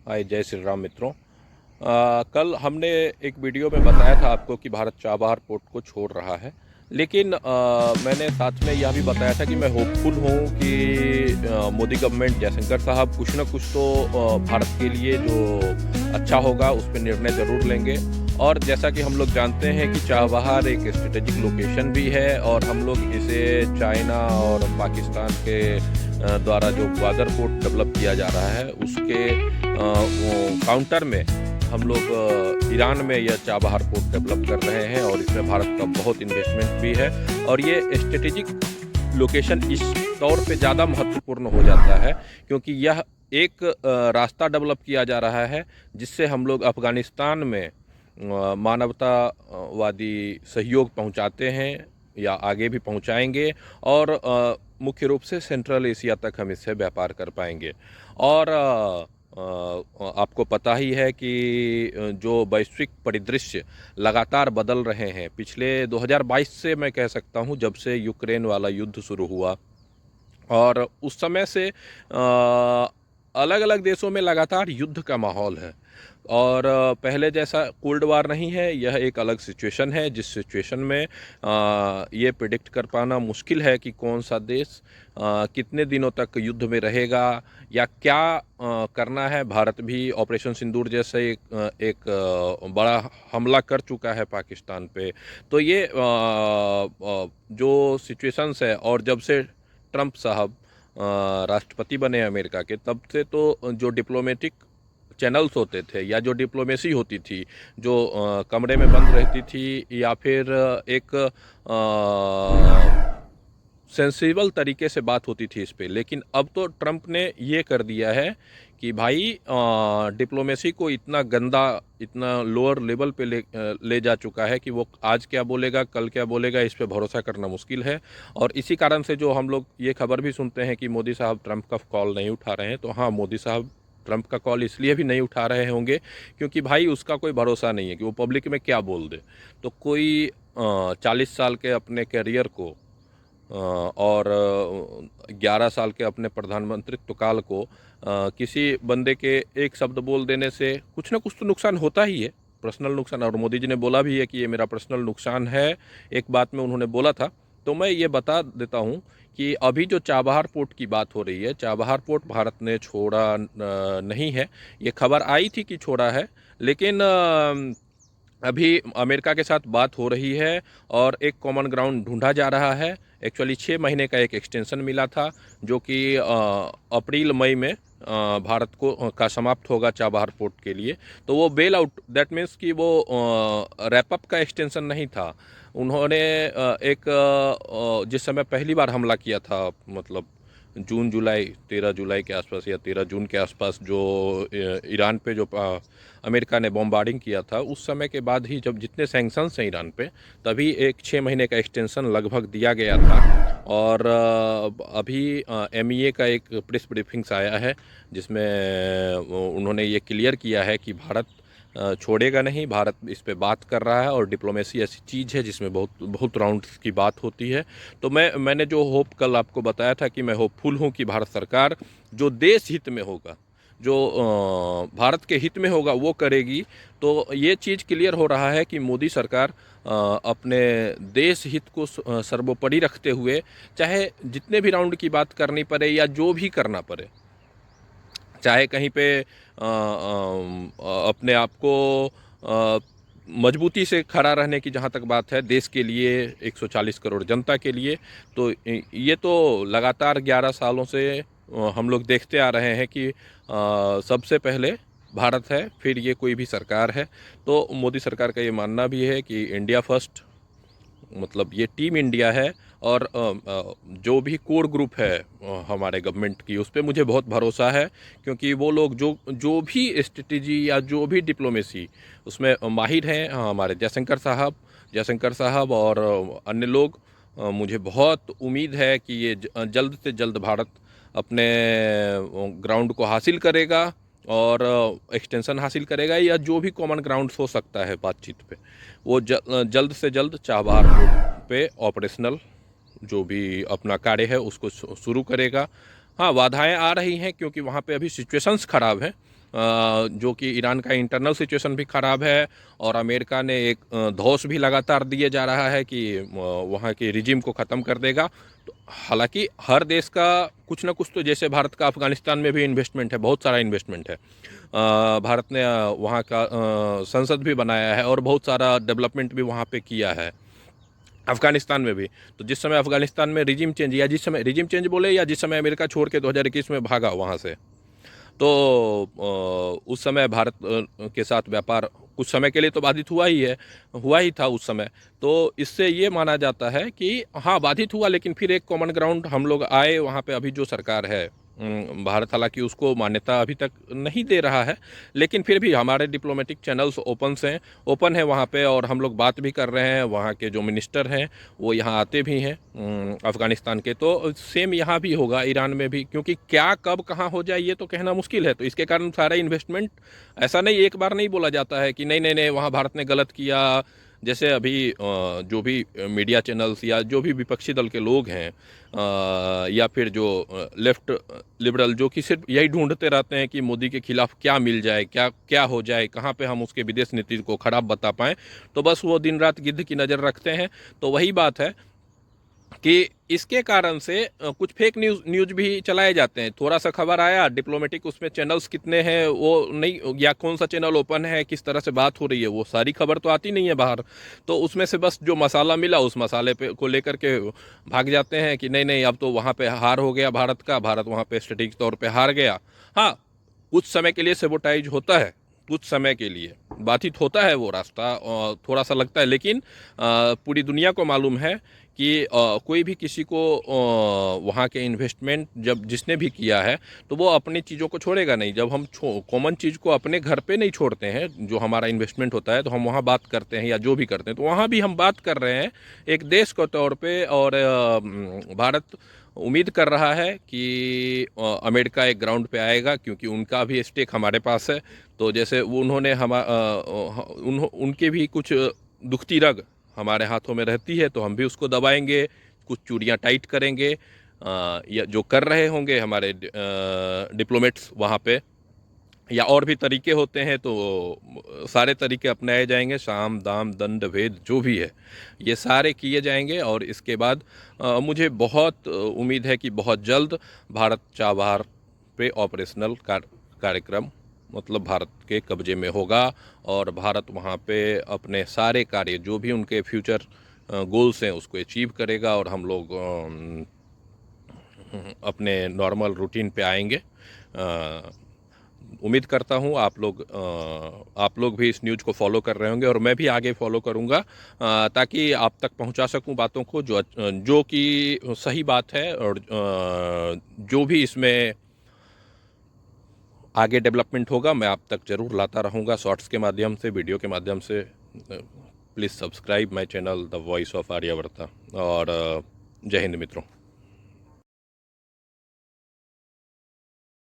हाय, जय श्री राम मित्रों। कल हमने एक वीडियो में बताया था आपको कि भारत चाबहार पोर्ट को छोड़ रहा है, लेकिन मैंने साथ में यह भी बताया था कि मैं होपफुल हूँ कि मोदी गवर्नमेंट, जयशंकर साहब कुछ ना कुछ तो भारत के लिए जो अच्छा होगा उस पर निर्णय ज़रूर लेंगे। और जैसा कि हम लोग जानते हैं कि चाबहार एक स्ट्रेटेजिक लोकेशन भी है और हम लोग इसे चाइना और पाकिस्तान के द्वारा जो ग्वादर पोर्ट डेवलप किया जा रहा है उसके काउंटर में हम लोग ईरान में यह चाबहार पोर्ट डेवलप कर रहे हैं और इसमें भारत का बहुत इन्वेस्टमेंट भी है। और ये स्ट्रेटेजिक लोकेशन इस तौर पे ज़्यादा महत्वपूर्ण हो जाता है क्योंकि यह एक रास्ता डेवलप किया जा रहा है जिससे हम लोग अफ़गानिस्तान में मानवतावादी सहयोग पहुंचाते हैं या आगे भी पहुंचाएंगे और मुख्य रूप से सेंट्रल एशिया तक हम इससे व्यापार कर पाएंगे। और आपको पता ही है कि जो वैश्विक परिदृश्य लगातार बदल रहे हैं पिछले 2022 से, मैं कह सकता हूं, जब से यूक्रेन वाला युद्ध शुरू हुआ और उस समय से अलग अलग देशों में लगातार युद्ध का माहौल है और पहले जैसा कोल्ड वार नहीं है। यह एक अलग सिचुएशन है जिस सिचुएशन में ये प्रिडिक्ट कर पाना मुश्किल है कि कौन सा देश कितने दिनों तक युद्ध में रहेगा या क्या करना है। भारत भी ऑपरेशन सिंदूर जैसे एक बड़ा हमला कर चुका है पाकिस्तान पे। तो ये जो सिचुएशंस है, और जब से ट्रंप साहब राष्ट्रपति बने अमेरिका के, तब से तो जो डिप्लोमेटिक चैनल्स होते थे या जो डिप्लोमेसी होती थी, जो कमरे में बंद रहती थी या फिर एक सेंसिबल तरीके से बात होती थी इस पे, लेकिन अब तो ट्रंप ने ये कर दिया है कि भाई डिप्लोमेसी को इतना गंदा, इतना लोअर लेवल पे ले जा चुका है कि वो आज क्या बोलेगा कल क्या बोलेगा इस पे भरोसा करना मुश्किल है। और इसी कारण से जो हम लोग ये खबर भी सुनते हैं कि मोदी साहब ट्रंप का कॉल नहीं उठा रहे हैं, तो हाँ, मोदी साहब ट्रंप का कॉल इसलिए भी नहीं उठा रहे होंगे क्योंकि भाई उसका कोई भरोसा नहीं है कि वो पब्लिक में क्या बोल दे। तो कोई 40 साल के अपने करियर को और 11 साल के अपने प्रधानमंत्रित्व काल को किसी बंदे के एक शब्द बोल देने से कुछ ना कुछ तो नुकसान होता ही है, पर्सनल नुकसान। और मोदी जी ने बोला भी है कि ये मेरा पर्सनल नुकसान है, एक बात में उन्होंने बोला था। तो मैं ये बता देता हूँ कि अभी जो चाबहार पोर्ट की बात हो रही है, चाबहार पोर्ट भारत ने छोड़ा नहीं है। ये खबर आई थी कि छोड़ा है, लेकिन अभी अमेरिका के साथ बात हो रही है और एक कॉमन ग्राउंड ढूंढा जा रहा है। एक्चुअली 6 महीने का एक एक्सटेंशन मिला था जो कि अप्रैल मई में भारत को का समाप्त होगा चाबहार पोर्ट के लिए। तो वो बेल आउट, दैट मीन्स कि वो रैप अप का एक्सटेंशन नहीं था। उन्होंने जिस समय पहली बार हमला किया था, मतलब जून जुलाई 13 जुलाई के आसपास या 13 जून के आसपास, जो ईरान पे जो अमेरिका ने बॉम्बार्डिंग किया था, उस समय के बाद ही जब जितने सैंक्शंस हैं ईरान पे, तभी एक 6 महीने का एक्सटेंशन लगभग दिया गया था। और अभी MEA का एक प्रेस ब्रीफिंग्स आया है जिसमें उन्होंने ये क्लियर किया है कि भारत छोड़ेगा नहीं, भारत इस पे बात कर रहा है। और डिप्लोमेसी ऐसी चीज़ है जिसमें बहुत बहुत राउंड्स की बात होती है। तो मैंने जो होप कल आपको बताया था कि मैं होपफुल हूँ कि भारत सरकार जो देश हित में होगा, जो भारत के हित में होगा, वो करेगी। तो ये चीज़ क्लियर हो रहा है कि मोदी सरकार अपने देश हित को सर्वोपरि रखते हुए, चाहे जितने भी राउंड की बात करनी पड़े या जो भी करना पड़े, चाहे कहीं पे अपने आप को मजबूती से खड़ा रहने की जहाँ तक बात है देश के लिए, 140 करोड़ जनता के लिए, तो ये तो लगातार 11 सालों से हम लोग देखते आ रहे हैं कि सबसे पहले भारत है, फिर ये कोई भी सरकार है। तो मोदी सरकार का ये मानना भी है कि इंडिया फर्स्ट, मतलब ये टीम इंडिया है। और जो भी कोर ग्रुप है हमारे गवर्नमेंट की, उस पर मुझे बहुत भरोसा है क्योंकि वो लोग जो जो भी स्ट्रेटेजी या जो भी डिप्लोमेसी उसमें माहिर हैं, हमारे जयशंकर साहब और अन्य लोग। मुझे बहुत उम्मीद है कि ये जल्द से जल्द भारत अपने ग्राउंड को हासिल करेगा और एक्सटेंशन हासिल करेगा, या जो भी कॉमन ग्राउंड हो सकता है बातचीत पे, वो जल्द से जल्द चाबहार पोर्ट पे ऑपरेशनल जो भी अपना कार्य है उसको शुरू करेगा। हाँ, बाधाएं आ रही हैं क्योंकि वहाँ पे अभी सिचुएशंस ख़राब हैं, जो कि ईरान का इंटरनल सिचुएशन भी ख़राब है और अमेरिका ने एक धौंस भी लगातार दिए जा रहा है कि वहाँ के रिजिम को ख़त्म कर देगा। तो हालांकि हर देश का कुछ ना कुछ, तो जैसे भारत का अफ़गानिस्तान में भी इन्वेस्टमेंट है, बहुत सारा इन्वेस्टमेंट है। भारत ने वहाँ का संसद भी बनाया है और बहुत सारा डेवलपमेंट भी वहाँ पे किया है, अफगानिस्तान में भी। तो जिस समय अफगानिस्तान में रिजिम चेंज, या जिस समय रिजिम चेंज बोले, या जिस समय अमेरिका छोड़ के 2021 में भागा वहाँ से, तो उस समय भारत के साथ व्यापार कुछ समय के लिए तो बाधित हुआ ही है, हुआ ही था उस समय। तो इससे ये माना जाता है कि हाँ, बाधित हुआ, लेकिन फिर एक कॉमन ग्राउंड हम लोग आए वहाँ पे। अभी जो सरकार है, भारत हालांकि उसको मान्यता अभी तक नहीं दे रहा है, लेकिन फिर भी हमारे डिप्लोमेटिक चैनल्स ओपन है वहाँ पे, और हम लोग बात भी कर रहे हैं। वहाँ के जो मिनिस्टर हैं वो यहाँ आते भी हैं अफ़गानिस्तान के। तो सेम यहाँ भी होगा, ईरान में भी, क्योंकि क्या कब कहाँ हो जाए ये तो कहना मुश्किल है। तो इसके कारण सारा इन्वेस्टमेंट, ऐसा नहीं, एक बार नहीं बोला जाता है कि नहीं नहीं नहीं वहाँ भारत ने गलत किया। जैसे अभी जो भी मीडिया चैनल्स या जो भी विपक्षी दल के लोग हैं, या फिर जो लेफ्ट लिबरल, जो कि सिर्फ यही ढूंढते रहते हैं कि मोदी के खिलाफ क्या मिल जाए, क्या क्या हो जाए, कहाँ पे हम उसके विदेश नीति को खराब बता पाएँ, तो बस वो दिन रात गिद्ध की नज़र रखते हैं। तो वही बात है कि इसके कारण से कुछ फेक न्यूज भी चलाए जाते हैं। थोड़ा सा खबर आया, डिप्लोमेटिक उसमें चैनल्स कितने हैं वो नहीं, या कौन सा चैनल ओपन है, किस तरह से बात हो रही है, वो सारी खबर तो आती नहीं है बाहर। तो उसमें से बस जो मसाला मिला उस मसाले पे को लेकर के भाग जाते हैं कि नहीं नहीं अब तो वहाँ पे हार हो गया भारत का, भारत वहाँ पे स्ट्रेटेजिक तौर पे हार गया। हाँ, कुछ समय के लिए सेबोटाइज होता है, कुछ समय के लिए बाधित होता है वो रास्ता, थोड़ा सा लगता है, लेकिन पूरी दुनिया को मालूम है कि कोई भी किसी को वहाँ के इन्वेस्टमेंट जब जिसने भी किया है तो वो अपनी चीज़ों को छोड़ेगा नहीं। जब हम कॉमन चीज़ को अपने घर पे नहीं छोड़ते हैं, जो हमारा इन्वेस्टमेंट होता है, तो हम वहाँ बात करते हैं या जो भी करते हैं, तो वहाँ भी हम बात कर रहे हैं एक देश के तौर पे। और भारत उम्मीद कर रहा है कि अमेरिका एक ग्राउंड पे आएगा, क्योंकि उनका भी स्टेक हमारे पास है। तो जैसे वो उन्होंने उनके भी कुछ दुखती रग हमारे हाथों में रहती है, तो हम भी उसको दबाएंगे, कुछ चूड़ियाँ टाइट करेंगे, या जो कर रहे होंगे हमारे डिप्लोमेट्स वहाँ पे, या और भी तरीके होते हैं, तो सारे तरीके अपनाए जाएंगे। साम दाम दंड भेद जो भी है ये सारे किए जाएंगे। और इसके बाद मुझे बहुत उम्मीद है कि बहुत जल्द भारत चाबहार पे ऑपरेशनल कार्यक्रम, मतलब भारत के कब्जे में होगा, और भारत वहाँ पे अपने सारे कार्य जो भी उनके फ्यूचर गोल्स हैं उसको अचीव करेगा, और हम लोग अपने नॉर्मल रूटीन पे आएंगे। उम्मीद करता हूँ आप लोग भी इस न्यूज़ को फॉलो कर रहे होंगे, और मैं भी आगे फॉलो करूँगा, ताकि आप तक पहुँचा सकूँ बातों को जो कि सही बात है। और जो भी इसमें आगे डेवलपमेंट होगा मैं आप तक ज़रूर लाता रहूँगा, शॉर्ट्स के माध्यम से, वीडियो के माध्यम से। Please subscribe my channel the voice of Aryavarta. और जय हिंद मित्रों।